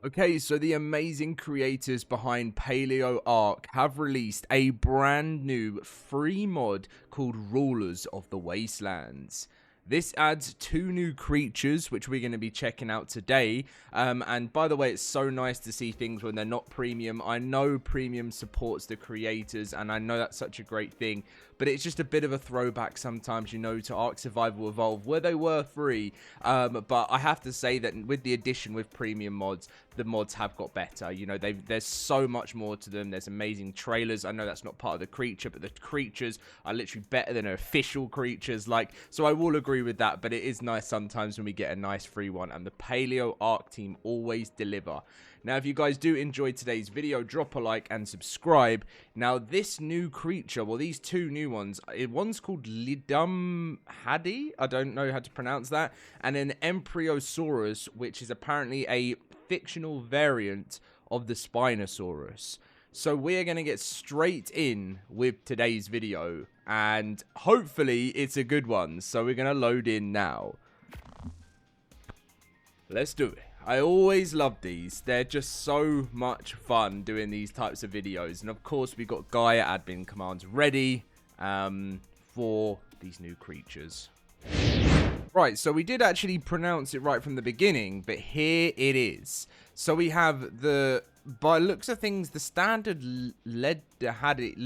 Okay, so the amazing creators behind Paleo Ark have released a brand new free mod called Rulers of the Wastelands. This adds 2 new creatures, which we're going to be checking out today. And by the way, it's so nice to see things when they're not premium. I know premium supports the creators, and I know that's such a great thing. But it's just a bit of a throwback sometimes, you know, to Ark Survival Evolved, where they were free. But I have to say that with the addition with premium mods, the mods have got better. You know, there's so much more to them. There's amazing trailers. I know that's not part of the creature, but the creatures are literally better than official creatures. So I will agree with that, but it is nice sometimes when we get a nice free one, and the Paleo Ark team always deliver. Now, if you guys do enjoy today's video, drop a like and subscribe. Now, this new creature, well, these 2 new ones, one's called Ledumahadi, I don't know how to pronounce that, and then Empriosaurus, which is apparently a fictional variant of the Spinosaurus. So we're going to get straight in with today's video, and hopefully it's a good one. So we're going to load in now. Let's do it. I always love these. They're just so much fun doing these types of videos. And of course, we got Gaia admin commands ready for these new creatures. Right, so we did actually pronounce it right from the beginning, but here it is. So we have the, by looks of things, the standard Ledumahadi,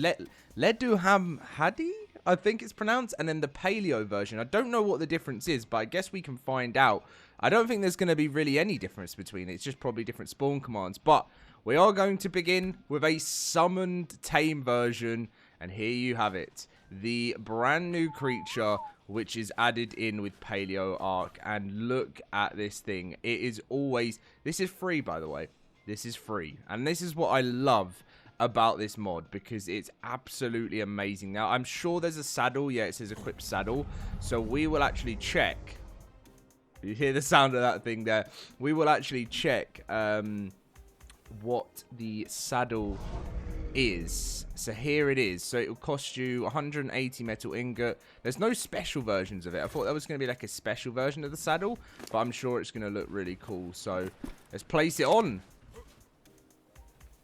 I think it's pronounced, and then the Paleo version. I don't know what the difference is, but I guess we can find out. I don't think there's going to be really any difference between it. It's just probably different spawn commands. But we are going to begin with a summoned tame version, and here you have it. The brand new creature which is added in with Paleo Ark, and look at this thing. It is always, this is free, by the way. This is free, and this is what I love about this mod, because it's absolutely amazing. Now, I'm sure there's a saddle. Yeah, it says equip saddle, so we will actually check. You hear the sound of that thing there? We will actually check what the saddle is. So here it is. So it will cost you 180 metal ingot. There's no special versions of it. I thought that was going to be like a special version of the saddle, but I'm sure it's going to look really cool. So let's place it on.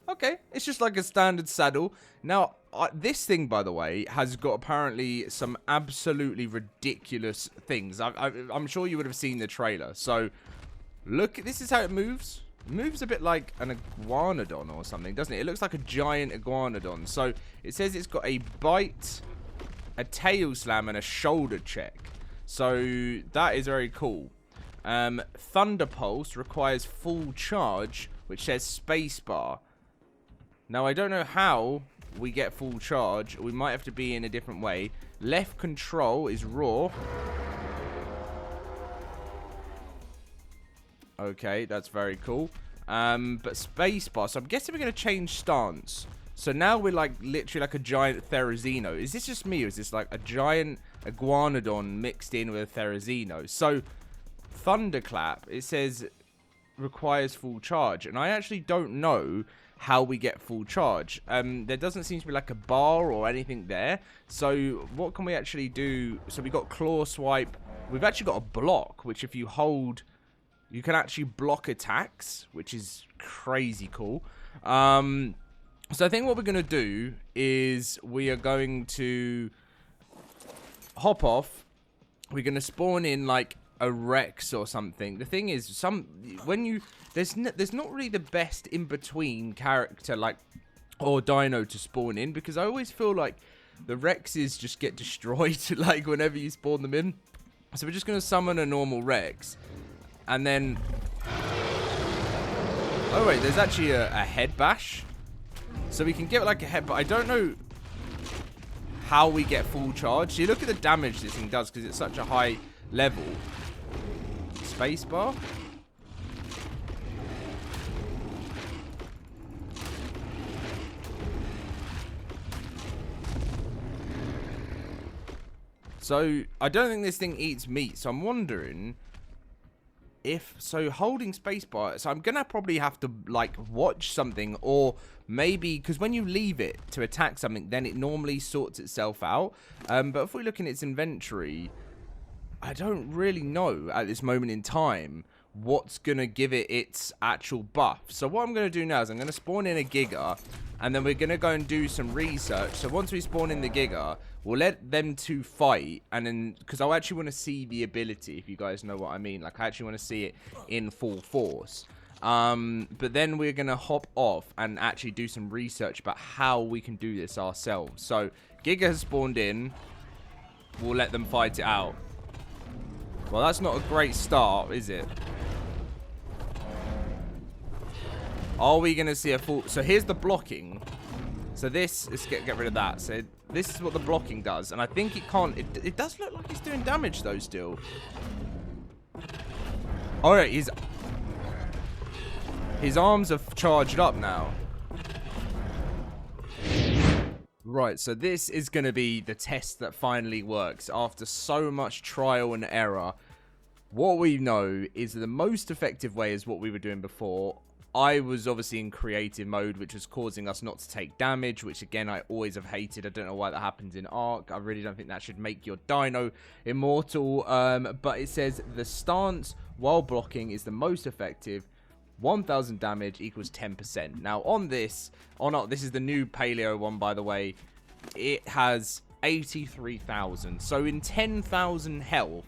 Okay, it's just like a standard saddle. Now, this thing, by the way, has got apparently some absolutely ridiculous things. I'm sure you would have seen the trailer. So look, this is how it moves. It moves a bit like an iguanodon or something, doesn't it? It looks like a giant iguanodon. So it says it's got a bite, a tail slam, and a shoulder check. So that is very cool. Thunder Pulse requires full charge, which says spacebar. Now, I don't know how we get full charge. We might have to be in a different way. Left control is raw. Okay, that's very cool. But spacebar. So I'm guessing we're going to change stance. So now we're like literally like a giant Therizino. Is this just me, or is this like a giant iguanodon mixed in with a Therizino? So Thunderclap, it says requires full charge, and I actually don't know how we get full charge. There doesn't seem to be like a bar or anything there. So what can we actually do? So we got claw swipe. We've actually got a block, which if you hold, you can actually block attacks, which is crazy cool. So I think what we're going to do is we are going to hop off. We're going to spawn in like a Rex or something. The thing is, there's not really the best in between character like or dino to spawn in, because I always feel like the Rexes just get destroyed like whenever you spawn them in. So we're just going to summon a normal Rex, and then oh wait, there's actually a head bash, so we can get like a head, but I don't know how we get full charge. See, look at the damage this thing does because it's such a high level. Spacebar. So I don't think this thing eats meat, so I'm wondering if, so holding spacebar, so I'm gonna probably have to like watch something, or maybe because when you leave it to attack something, then it normally sorts itself out. But if we look in its inventory, I don't really know at this moment in time what's going to give it its actual buff. So what I'm going to do now is I'm going to spawn in a Giga, and then we're going to go and do some research. So once we spawn in the Giga, we'll let them two fight, and then, because I actually want to see the ability, if you guys know what I mean. Like, I actually want to see it in full force. But then we're going to hop off and actually do some research about how we can do this ourselves. So Giga has spawned in. We'll let them fight it out. Well, that's not a great start, is it? Are we going to see a full... So here's the blocking. So this... Let's get rid of that. So this is what the blocking does. And I think it can't... It does look like it's doing damage, though, still. Alright, his arms have charged up now. Right, so this is going to be the test that finally works. After so much trial and error, what we know is the most effective way is what we were doing before. I was obviously in creative mode, which was causing us not to take damage, which again I always have hated. I don't know why that happens in Ark. I really don't think that should make your dino immortal. But it says the stance while blocking is the most effective. 1,000 damage equals 10%. Now on this, this is the new Paleo one, by the way. It has 83,000. So in 10,000 health,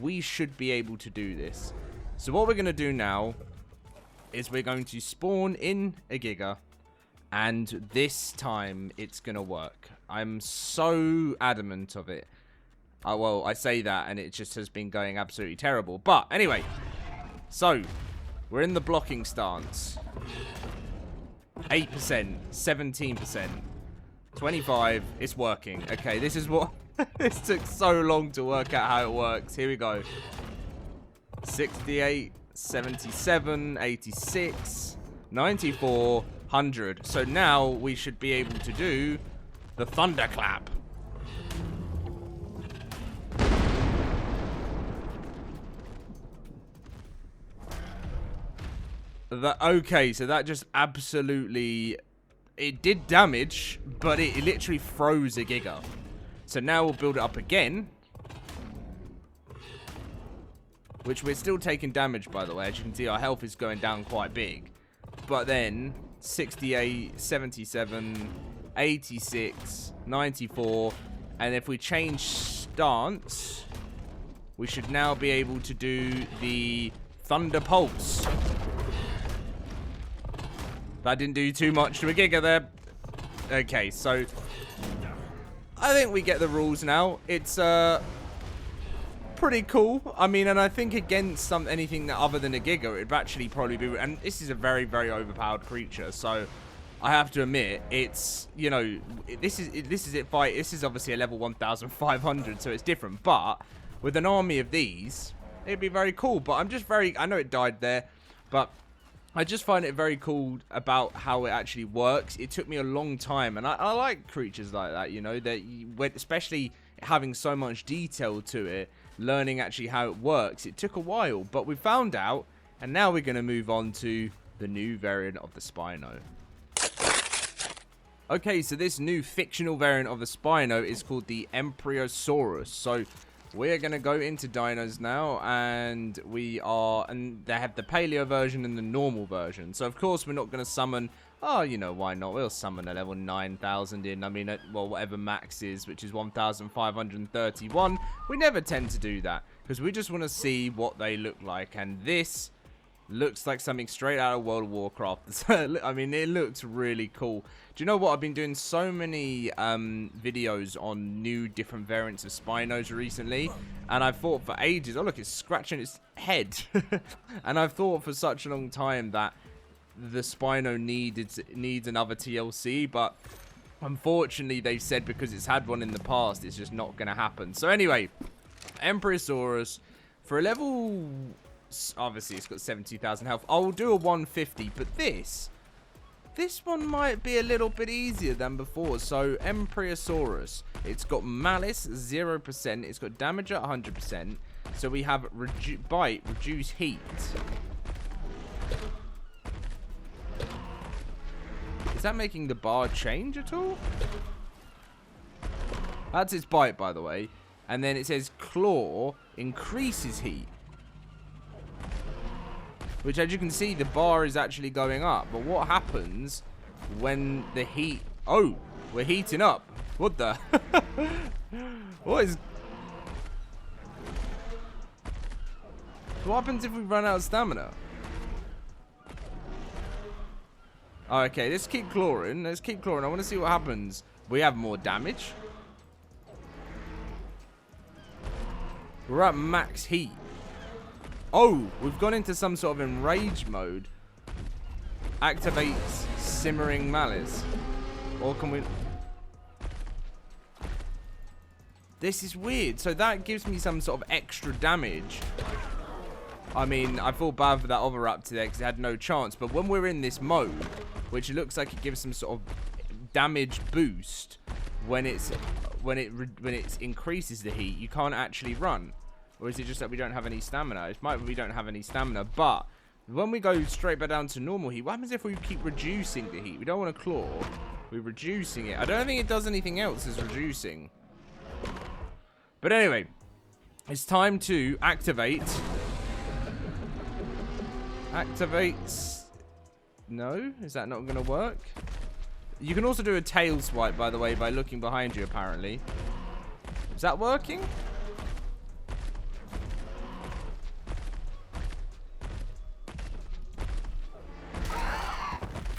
we should be able to do this. So what we're going to do now is we're going to spawn in a Giga, and this time it's going to work. I'm so adamant of it. Well, I say that, and it just has been going absolutely terrible. But anyway, so we're in the blocking stance. 8%, 17%, 25. It's working. Okay, this is what... This took so long to work out how it works. Here we go. 68, 77, 86, 94, 100. So now we should be able to do the thunderclap. Okay, so that just absolutely... It did damage, but it literally froze a Giga. So now we'll build it up again. Which we're still taking damage, by the way. As you can see, our health is going down quite big. But then, 68, 77, 86, 94. And if we change stance, we should now be able to do the Thunder Pulse. That didn't do too much to a Giga there. Okay, so I think we get the rules now. It's pretty cool. I mean, and I think against anything other than a Giga, it'd actually probably be... And this is a very, very overpowered creature, so I have to admit, it's, you know, this is it fight. This is obviously a level 1,500, so it's different. But with an army of these, it'd be very cool. But I'm just very... I know it died there, but I just find it very cool about how it actually works. It took me a long time, and I like creatures like that, you know, that especially having so much detail to it, learning actually how it works. It took a while, but we found out, and now we're going to move on to the new variant of the Spino. Okay, so this new fictional variant of the Spino is called the Empriosaurus. So we're going to go into dinos now, and they have the paleo version and the normal version. So, of course, we're not going to summon, you know, why not? We'll summon a level 9,000 in, I mean, well, whatever max is, which is 1,531. We never tend to do that, because we just want to see what they look like, and this looks like something straight out of World of Warcraft. I mean, it looks really cool. Do you know what? I've been doing so many videos on new different variants of Spinos recently, and I've thought for ages, oh look, it's scratching its head. And I've thought for such a long time that the Spino needs another TLC, but unfortunately they've said because it's had one in the past, it's just not going to happen. So anyway, Empriosaurus, for a level... Obviously, it's got 70,000 health. I'll do a 150, but this one might be a little bit easier than before. So, Empriosaurus, it's got malice 0%. It's got damage at 100%. So, we have bite, reduce heat. Is that making the bar change at all? That's its bite, by the way. And then it says claw increases heat. which, as you can see, the bar is actually going up. But what happens when the heat... Oh, we're heating up. What the... What is... What happens if we run out of stamina? Oh, okay, let's keep clawing. Let's keep clawing. I want to see what happens. We have more damage. We're at max heat. Oh, we've gone into some sort of enraged mode. Activates simmering malice. Or can we... This is weird. So that gives me some sort of extra damage. I mean, I feel bad for that other raptor there because it had no chance. But when we're in this mode, which looks like it gives some sort of damage boost, when it increases the heat, you can't actually run. Or is it just that we don't have any stamina? It might be we don't have any stamina, but when we go straight back down to normal heat, what happens if we keep reducing the heat? We don't want to claw. We're reducing it. I don't think it does anything else as reducing. But anyway, it's time to activate. Activates. No? Is that not going to work? You can also do a tail swipe, by the way, by looking behind you, apparently. Is that working?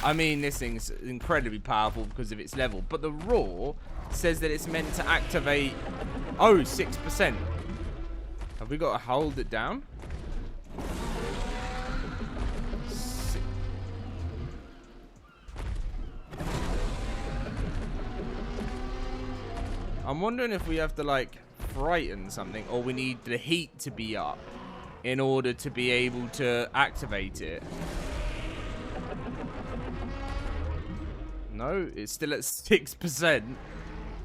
I mean, this thing's incredibly powerful because of its level. But the raw says that it's meant to activate... Oh, 6%. Have we got to hold it down? I'm wondering if we have to, like, frighten something, or we need the heat to be up in order to be able to activate it. No, it's still at 6%.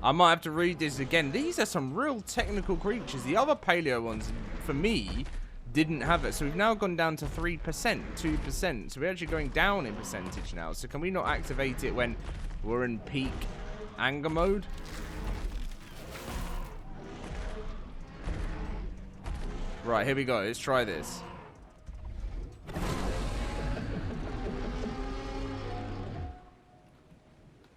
I might have to read this again. These are some real technical creatures. The other paleo ones, for me, didn't have it. So we've now gone down to 3%, 2%. So we're actually going down in percentage now. So can we not activate it when we're in peak anger mode? Right, here we go. Let's try this.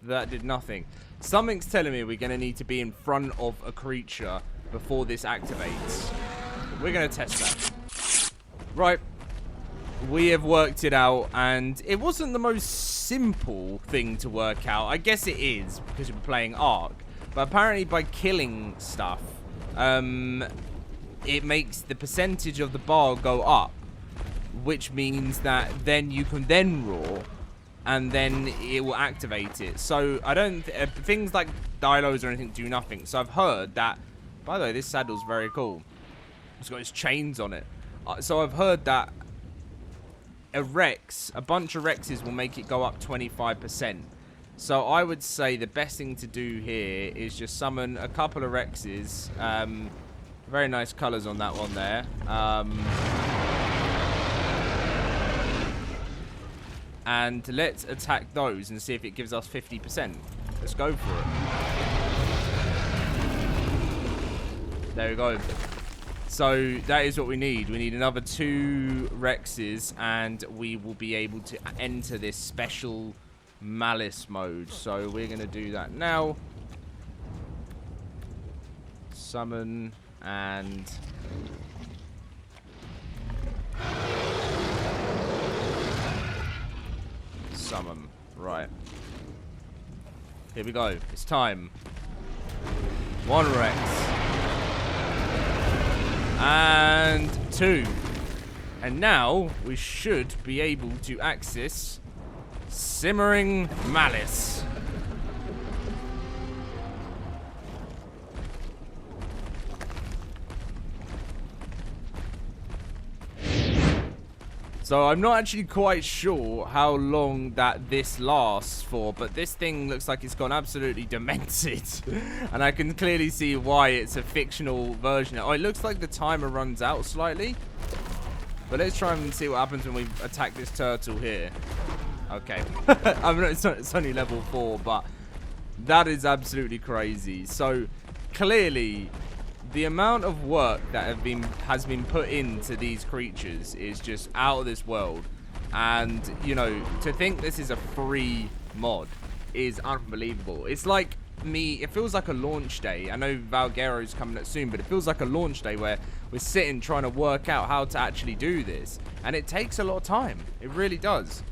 That did nothing. Something's telling me we're going to need to be in front of a creature before this activates. We're going to test that. Right. We have worked it out, and it wasn't the most simple thing to work out. I guess it is, because we're playing Ark. But apparently by killing stuff, it makes the percentage of the bar go up, which means that then you can then roar, and then it will activate it. So I don't things like dilos or anything do nothing. So I've heard that, by the way, this saddle's very cool. It's got its chains on it. So I've heard that a bunch of Rexes will make it go up 25%. So I would say the best thing to do here is just summon a couple of Rexes. Very nice colours on that one there. And let's attack those and see if it gives us 50%. Let's go for it. There we go. So that is what we need. We need another 2 Rexes, and we will be able to enter this special malice mode. So we're going to do that now. Summon and... summon. Right. Here we go. It's time. 1 Rex. And 2. And now we should be able to access Simmering Malice. So I'm not actually quite sure how long that this lasts for, but this thing looks like it's gone absolutely demented. And I can clearly see why it's a fictional version. Oh, it looks like the timer runs out slightly. But let's try and see what happens when we attack this turtle here. Okay. I mean, it's only level 4, but that is absolutely crazy. So clearly the amount of work that has been put into these creatures is just out of this world. And, you know, to think this is a free mod is unbelievable. It's like it feels like a launch day. I know Valguero's coming up soon, but it feels like a launch day where we're sitting trying to work out how to actually do this. And it takes a lot of time. It really does.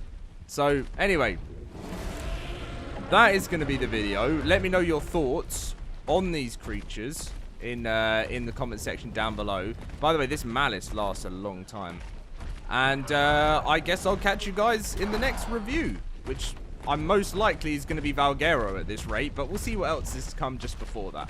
So, anyway, that is going to be the video. Let me know your thoughts on these creatures in the comment section down below. By the way, this malice lasts a long time. And I guess I'll catch you guys in the next review, which I'm most likely is going to be Valguero at this rate, but we'll see what else has come just before that.